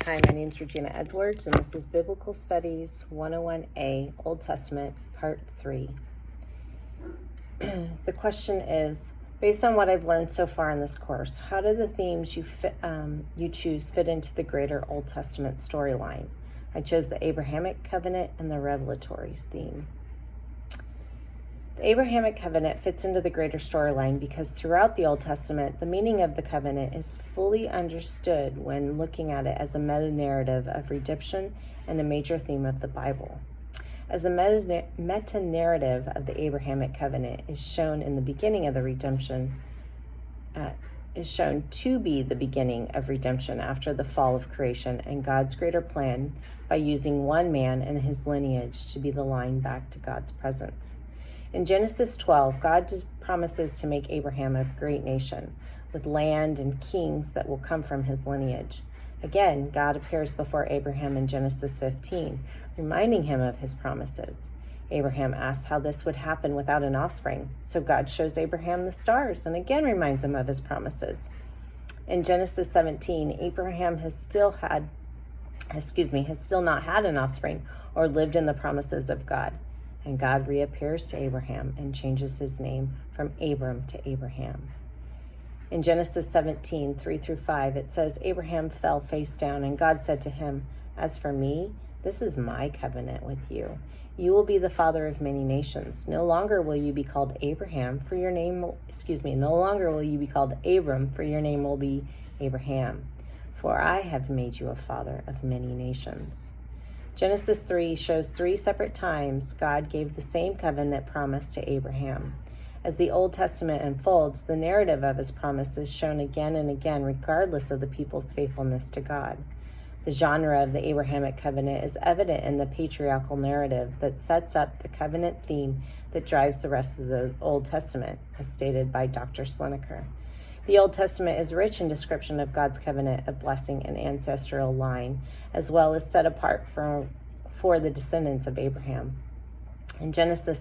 Hi, my name is Regina Edwards, and this is Biblical Studies 101A, Old Testament, Part 3. The question is, based on what I've learned so far in this course, how do the themes you choose fit into the greater Old Testament storyline? I chose the Abrahamic covenant and the revelatory theme. The Abrahamic covenant fits into the greater storyline because throughout the Old Testament, the meaning of the covenant is fully understood when looking at it as a meta-narrative of redemption and a major theme of the Bible. As a meta-narrative of the Abrahamic covenant is shown in the beginning of the redemption, is shown to be the beginning of redemption after the fall of creation and God's greater plan by using one man and his lineage to be the line back to God's presence. In Genesis 12, God promises to make Abraham a great nation with land and kings that will come from his lineage. Again, God appears before Abraham in Genesis 15, reminding him of his promises. Abraham asks how this would happen without an offspring, so God shows Abraham the stars and again reminds him of his promises. In Genesis 17, Abraham has still not had an offspring or lived in the promises of God. And God reappears to Abraham and changes his name from Abram to Abraham. In Genesis 17, 3-5, it says, Abraham fell face down, and God said to him, "As for me, this is my covenant with you. You will be the father of many nations. No longer will you be called Abraham, for your name, no longer will you be called Abram, for your name will be Abraham. For I have made you a father of many nations." Genesis 3 shows 3 separate times God gave the same covenant promise to Abraham. As the Old Testament unfolds, the narrative of his promise is shown again and again, regardless of the people's faithfulness to God. The genre of the Abrahamic covenant is evident in the patriarchal narrative that sets up the covenant theme that drives the rest of the Old Testament, as stated by Dr. Slineker. The Old Testament is rich in description of God's covenant of blessing and ancestral line, as well as set apart for the descendants of Abraham. In Genesis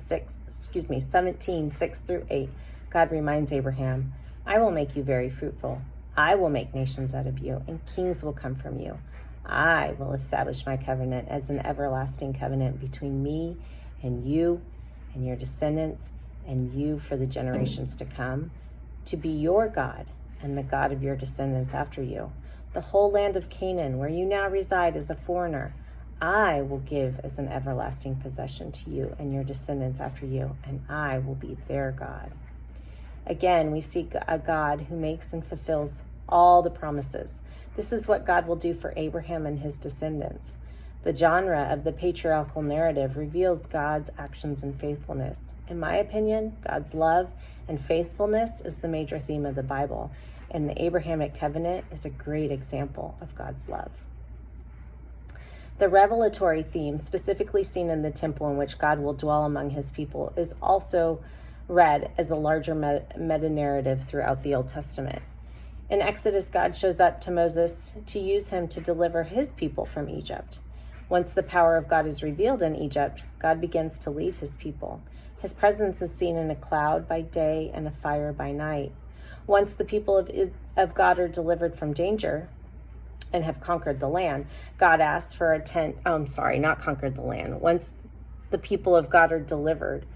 17, 6-8, God reminds Abraham, "I will make you very fruitful. I will make nations out of you, and kings will come from you. I will establish my covenant as an everlasting covenant between me and you and your descendants and you for the generations to come, to be your God and the God of your descendants after you. The whole land of Canaan, where you now reside as a foreigner, I will give as an everlasting possession to you and your descendants after you, and I will be their God." Again, we see a God who makes and fulfills all the promises. This is what God will do for Abraham and his descendants. The genre of the patriarchal narrative reveals God's actions and faithfulness. In my opinion, God's love and faithfulness is the major theme of the Bible, and the Abrahamic covenant is a great example of God's love. The revelatory theme, specifically seen in the temple in which God will dwell among his people, is also read as a larger meta-narrative throughout the Old Testament. In Exodus, God shows up to Moses to use him to deliver his people from Egypt. Once the power of God is revealed in Egypt, God begins to lead his people. His presence is seen in a cloud by day and a fire by night. Once the people of God are delivered from danger and have conquered the land, God asks for a tent. Not conquered the land. Once the people of God are delivered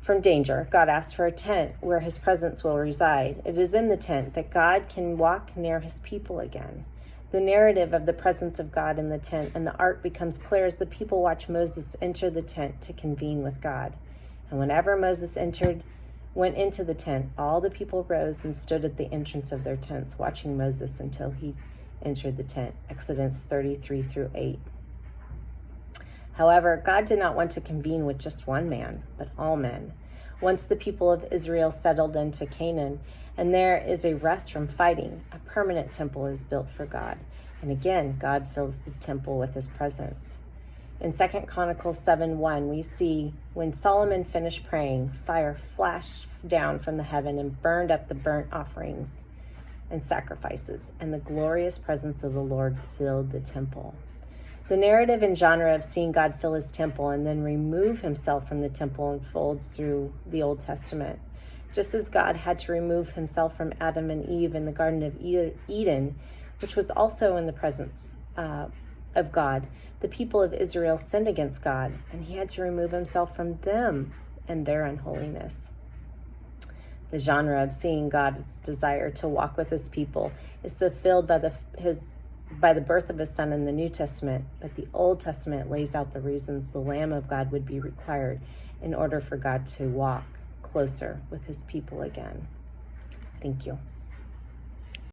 from danger, God asks for a tent where his presence will reside. It is in the tent that God can walk near his people again. The narrative of the presence of God in the tent and the ark becomes clear as the people watch Moses enter the tent to convene with God. And whenever Moses went into the tent, all the people rose and stood at the entrance of their tents, watching Moses until he entered the tent. Exodus 33-8. However, God did not want to convene with just one man, but all men. Once the people of Israel settled into Canaan, and there is a rest from fighting, a permanent temple is built for God. And again, God fills the temple with his presence. In 2 Chronicles 7:1, we see when Solomon finished praying, fire flashed down from the heaven and burned up the burnt offerings and sacrifices, and the glorious presence of the Lord filled the temple. The narrative and genre of seeing God fill his temple and then remove himself from the temple unfolds through the Old Testament. Just as God had to remove himself from Adam and Eve in the Garden of Eden, which was also in the presence of God. The people of Israel sinned against God, and he had to remove himself from them and their unholiness. The genre of seeing God's desire to walk with his people is fulfilled by the birth of his son in the New Testament, but the Old Testament lays out the reasons the Lamb of God would be required in order for God to walk closer with his people again. Thank you.